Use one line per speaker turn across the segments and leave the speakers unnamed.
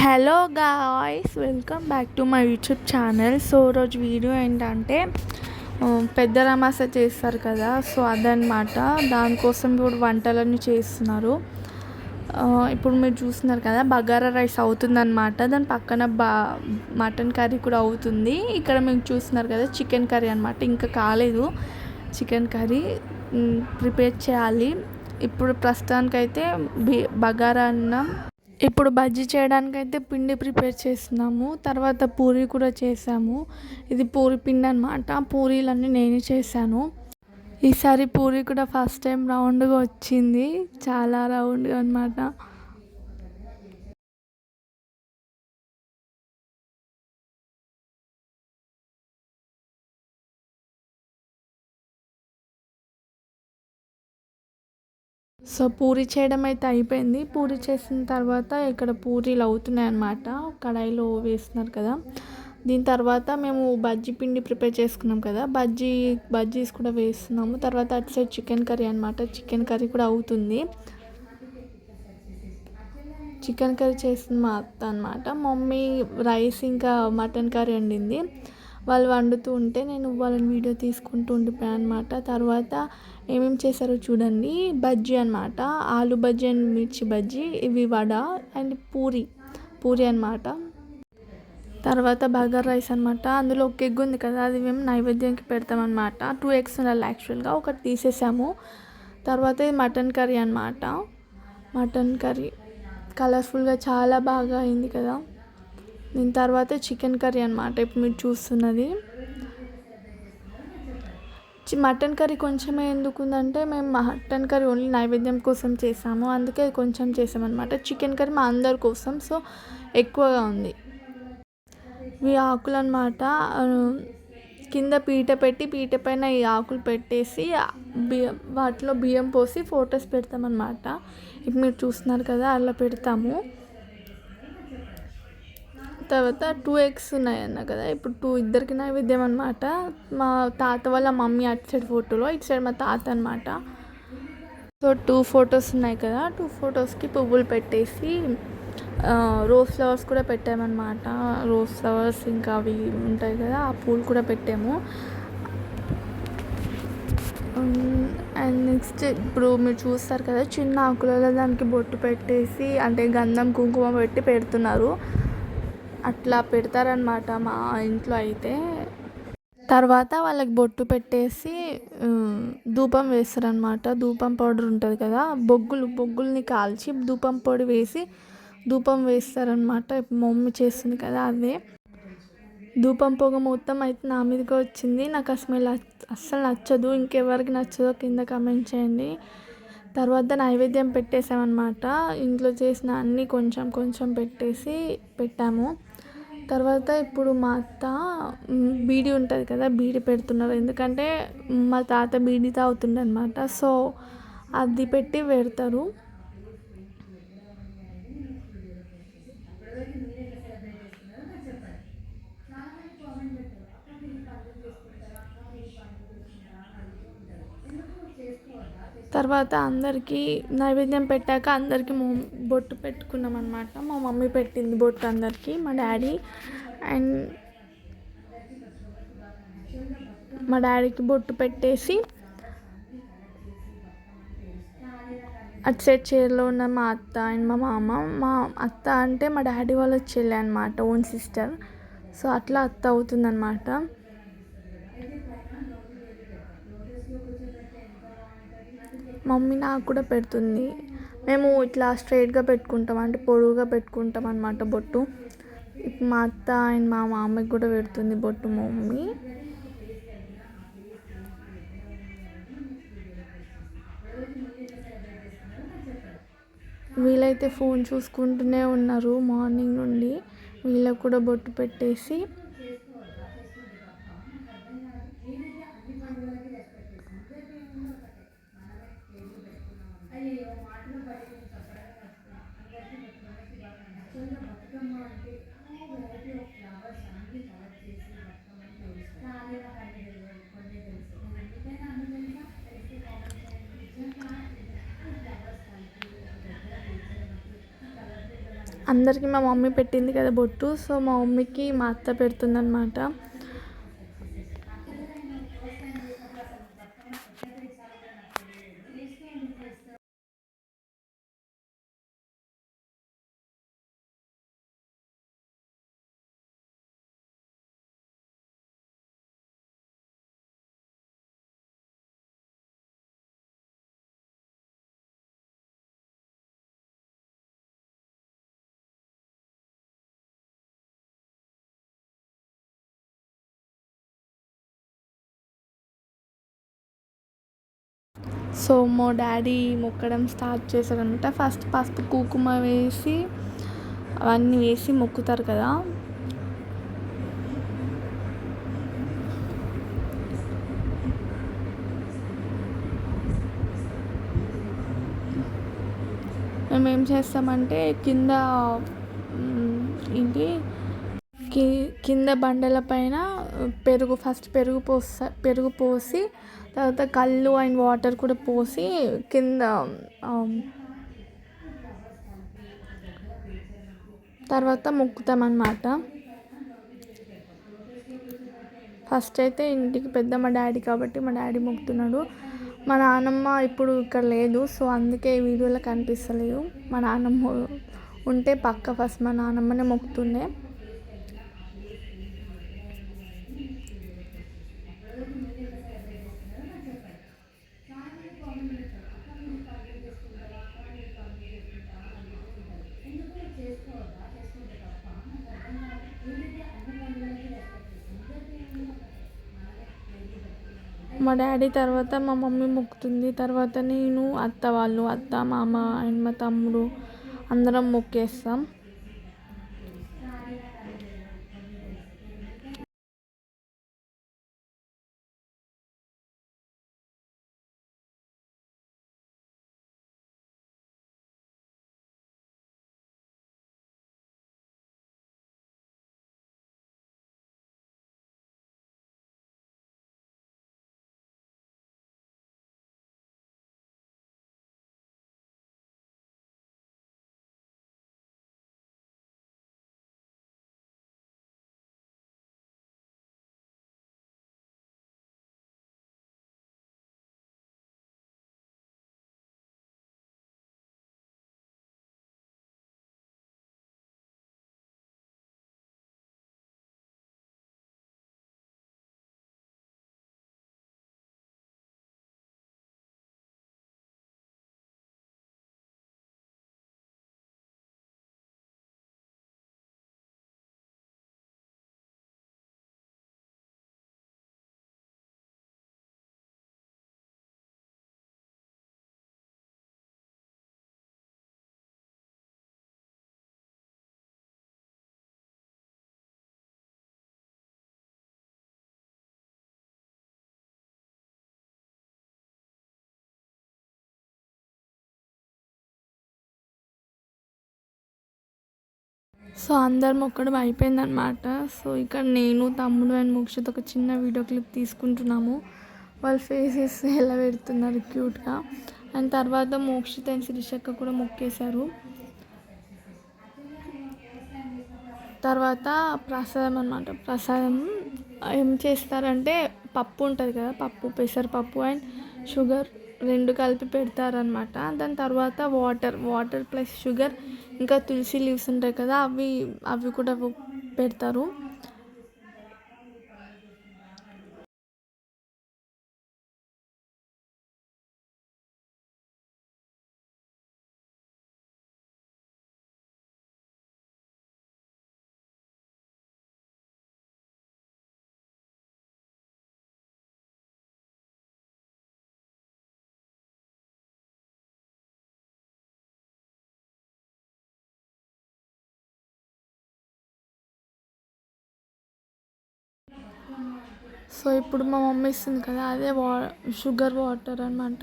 Hello guys, welcome back to my YouTube channel. So రోజు video ఏంటంటే పెద్ద రమాస చేస్తారు కదా, సో అదనమాట. దానికోసం ఇప్పుడు వంటలన్నీ చేస్తున్నారు. ఇప్పుడు మీరు చూస్తున్నారు కదా, బగారా రైస్ అవుతుందన్నమాట. దాని పక్కన మటన్ కర్రీ కూడా అవుతుంది. ఇక్కడ మీరు చూస్తున్నారు కదా, చికెన్ కర్రీ అనమాట. ఇంకా కాలేదు. చికెన్ కర్రీ ప్రిపేర్ చేయాలి. ఇప్పుడు ప్రస్తుతానికైతే బగారా అన్నం. ఇప్పుడు బజ్జీ చేయడానికైతే పిండి ప్రిపేర్ చేస్తున్నాము. తర్వాత పూరి కూడా చేసాము. ఇది పూరి పిండి అనమాట. పూరీలన్నీ నేనే చేశాను. ఈసారి పూరి కూడా ఫస్ట్ టైం రౌండ్గా వచ్చింది, చాలా రౌండ్గా అనమాట. సో పూరి చేయడం అయితే అయిపోయింది. పూరి చేసిన తర్వాత ఇక్కడ పూరీలు అవుతున్నాయి అన్నమాట. కడాయిలో వేస్తున్నారు కదా. దీని తర్వాత మేము బజ్జీ పిండి ప్రిపేర్ చేసుకున్నాం కదా, బజ్జీస్ కూడా వేస్తున్నాము. తర్వాత అటు సైడ్ చికెన్ కర్రీ అనమాట. చికెన్ కర్రీ కూడా అవుతుంది. చికెన్ కర్రీ చేసిన మా అత్త అనమాట. మమ్మీ రైస్ ఇంకా మటన్ కర్రీ వండింది. వాళ్ళు వండుతూ ఉంటే నేను వాళ్ళని వీడియో తీసుకుంటూ ఉండిపోయాను అనమాట. తర్వాత ఏమేమి చేశారో చూడండి. బజ్జీ అనమాట, ఆలు బజ్జీ అండ్ మిర్చి బజ్జీ, ఇవి వడ అండ్ పూరి అనమాట. తర్వాత బగారా రైస్ అనమాట. అందులో ఒక ఎగ్ ఉంది కదా, అది మేము నైవేద్యానికి పెడతామన్నమాట. 2 eggs ఉండాలి యాక్చువల్గా, ఒకటి తీసేసాము. తర్వాత ఇది మటన్ కర్రీ అనమాట. మటన్ కర్రీ కలర్ఫుల్గా చాలా బాగా అయింది కదా. దీని తర్వాత చికెన్ కర్రీ అనమాట ఇప్పుడు మీరు చూస్తున్నది. మటన్ కర్రీ కొంచెమే ఎందుకుందంటే, మేము మటన్ కర్రీ ఓన్లీ నైవేద్యం కోసం చేసాము, అందుకే కొంచెం చేసామన్నమాట. చికెన్ కర్రీ మా అందరి కోసం, సో ఎక్కువగా ఉంది. ఈ ఆకులు అనమాట. కింద పీట పెట్టి, పీట పైన ఈ ఆకులు పెట్టేసి వాటిలో బియ్యం పోసి ఫొటోస్ పెడతామన్నమాట. ఇప్పుడు మీరు చూస్తున్నారు కదా, అలా పెడతాము. తర్వాత 2 eggs ఉన్నాయన్న కదా, ఇప్పుడు ఇద్దరికి నైవేద్యం అనమాట. మా తాత వాళ్ళ మమ్మీ అటు సైడ్ ఫోటోలో, ఇటు సైడ్ మా తాత అనమాట. సో 2 photos ఉన్నాయి కదా, 2 photosకి పువ్వులు పెట్టేసి రోజ్ ఫ్లవర్స్ కూడా పెట్టామన్నమాట. రోజ్ ఫ్లవర్స్ ఇంకా అవి ఉంటాయి కదా, ఆ పూలు కూడా పెట్టాము. అండ్ నెక్స్ట్ ఇప్పుడు మీరు చూస్తారు కదా, చిన్న ఆకులలో దానికి బొట్టు పెట్టేసి, అంటే గంధం కుంకుమ పెట్టి పెడుతున్నారు. అట్లా పెడతారనమాట మా ఇంట్లో అయితే. తర్వాత వాళ్ళకి బొట్టు పెట్టేసి ధూపం వేస్తారనమాట. ధూపం పౌడర్ ఉంటుంది కదా, బొగ్గుల్ని కాల్చి ధూపం పొడి వేసి ధూపం వేస్తారనమాట. ఇప్పుడు మమ్మీ చేస్తుంది కదా, అదే ధూపం పొగ మొత్తం అయితే నా మీదకి వచ్చింది. నాకు ఆ స్మెల్ అస్సలు నచ్చదు. ఇంకెవరికి నచ్చదో కింద కమెంట్ చేయండి. తర్వాత నైవేద్యం పెట్టేసామన్నమాట. ఇంట్లో చేసిన అన్నీ కొంచెం కొంచెం పెట్టాము. తర్వాత ఇప్పుడు మా అత్త బీడి ఉంటుంది కదా, బీడి పెడుతున్నారు. ఎందుకంటే మా తాత బీడి తాగుతుండే అనమాట, సో అది పెట్టి పెడతారు. తర్వాత అందరికీ నైవేద్యం పెట్టాక అందరికీ బొట్టు పెట్టుకున్నాం అనమాట. మా మమ్మీ పెట్టింది బొట్టు అందరికీ, మా డాడీ అండ్ మా డాడీకి బొట్టు పెట్టేసి అటు సైడ్ చైర్లో ఉన్న మా అత్త అండ్ మా మామ. మా అత్త అంటే మా డాడీ వాళ్ళ చెల్లె అనమాట, ఓన్ సిస్టర్. సో అట్లా అత్త అవుతుందన్నమాట. మమ్మీ నాకు కూడా పెడుతుంది. మేము ఇట్లా స్ట్రైట్గా పెట్టుకుంటాం, అంటే పొడవుగా పెట్టుకుంటాం అన్నమాట బొట్టు. మా అత్త అండ్ మా మామకి కూడా పెడుతుంది బొట్టు మమ్మీ. వీళ్ళైతే ఫోన్ చూసుకుంటూనే ఉన్నారు మార్నింగ్ నుండి. వీళ్ళకు కూడా బొట్టు పెట్టేసి అందరికీ మా మమ్మీ పెట్టింది కదా బొట్టు, సో మా మమ్మీకి మా అత్త పెడుతుందన్నమాట. సో మా డాడీ మొక్కడం స్టార్ట్ చేశారనమాట. ఫస్ట్ పసుపు కుంకుమ వేసి అవన్నీ వేసి మొక్కుతారు కదా. మేము ఏం చేస్తామంటే కింద ఏంటి కింద బండల పైన పెరుగు పోసి తర్వాత కళ్ళు అండ్ వాటర్ కూడా పోసి కింద తర్వాత మొక్కుతామన్నమాట. ఫస్ట్ అయితే ఇంటికి పెద్ద మా డాడీ కాబట్టి మా డాడీ మొక్కుతున్నాడు. మా నాన్నమ్మ ఇప్పుడు ఇక్కడ లేదు, సో అందుకే ఈ వీడియోలో కనిపిస్తలేదు. మా నాన్నమ్మ ఉంటే పక్క ఫస్ట్ మా నాన్నమ్మనే మొక్కుతుండే. మా డాడీ తర్వాత మా మమ్మీ మొక్కుతుంది. తర్వాత నేను, అత్త వాళ్ళు, అత్త, మామ అండ్ మా తమ్ముడు అందరం మొక్కేస్తాం. సో అందరం మొక్కడం అయిపోయిందనమాట. సో ఇక్కడ నేను, తమ్ముడు అండ్ మోక్షిత్ ఒక చిన్న వీడియో క్లిప్ తీసుకుంటున్నాము. వాళ్ళ ఫేసెస్ ఎలా పెడుతున్నారు క్యూట్గా. అండ్ తర్వాత మోక్షిత్ అండ్ శిరీషక్క కూడా మొక్కేశారు. తర్వాత ప్రసాదం అన్నమాట. ప్రసాదం ఏం చేస్తారంటే పప్పు ఉంటుంది కదా, పప్పు పెసరపప్పు అండ్ షుగర్ 2 కలిపి పెడతారనమాట. దాని తర్వాత వాటర్ ప్లస్ షుగర్ ఇంకా తులసి లీవ్స్ ఉంటాయి కదా, అవి కూడా పెడతారు. సో ఇప్పుడు మా మమ్మీ ఇస్తుంది కదా, అదే షుగర్ వాటర్ అనమాట.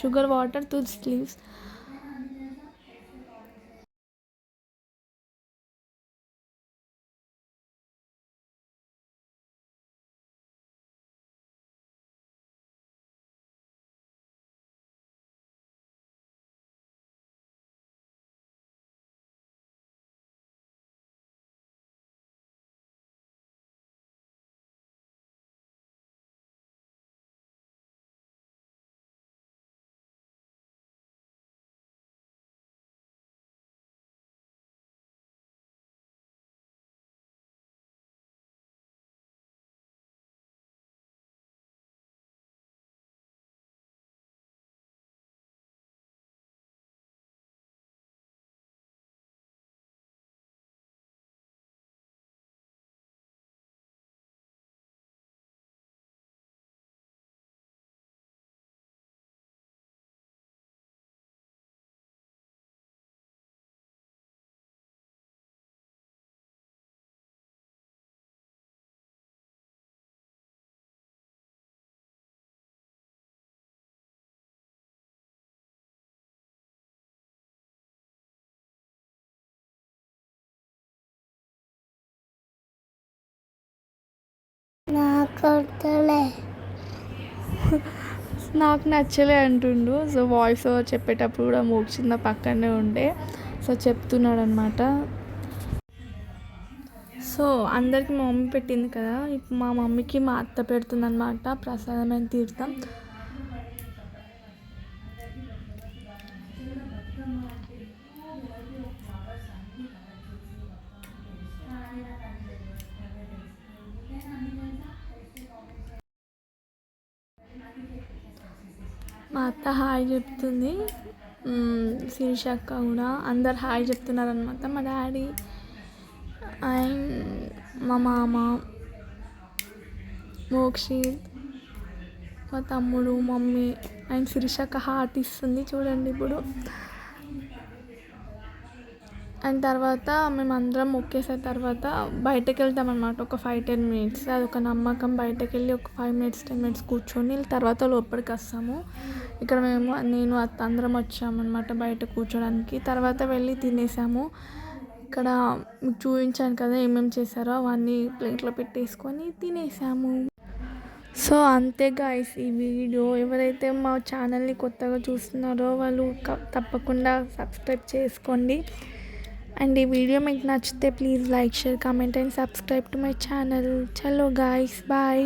షుగర్ వాటర్ తులసి లీవ్స్. నాకు నచ్చలే అంటుండు. సో వాయిస్ ఓవర్ చెప్పేటప్పుడు కూడా మోక్షింద పక్కనే ఉండే సో చెప్తున్నాడు అనమాట. సో అందరికి మా మమ్మీ పెట్టింది కదా, ఇప్పుడు మా మమ్మీకి మా అత్త పెడుతుంది అనమాట ప్రసాదమైన తీర్థం. మా అత్త హాయ్ చెప్తుంది, శిరీష అక్క కూడా అందరు హాయ్ చెప్తున్నారు అనమాట. మా డాడీ అండ్ మా మామ, మోక్షిత్, మా తమ్ముడు, మమ్మీ అండ్ శిరీష అక్క హార్ట్ ఇస్తుంది చూడండి ఇప్పుడు. అండ్ తర్వాత మేమందరం మొక్కేసిన తర్వాత బయటకు వెళ్తామన్నమాట ఒక 5-10 మినిట్స్. అది ఒక నమ్మకం. బయటకు వెళ్ళి ఒక 5 మినిట్స్ 10 మినిట్స్ కూర్చొని తర్వాత లోపలికి వస్తాము. ఇక్కడ నేను అత్త అందరం వచ్చామన్నమాట బయట కూర్చోడానికి. తర్వాత వెళ్ళి తినేసాము. ఇక్కడ మీకు చూపించాను కదా ఏమేమి చేశారో అవన్నీ ప్లేట్లో పెట్టేసుకొని తినేసాము. సో అంతే గాయ్స్ ఈ వీడియో. ఎవరైతే మా ఛానల్ని కొత్తగా చూస్తున్నారో వాళ్ళు తప్పకుండా సబ్స్క్రైబ్ చేసుకోండి. అండ్ ఈ వీడియో మీకు నచ్చితే please like, share, comment and subscribe to my channel. చలో గాయ్స్, బాయ్.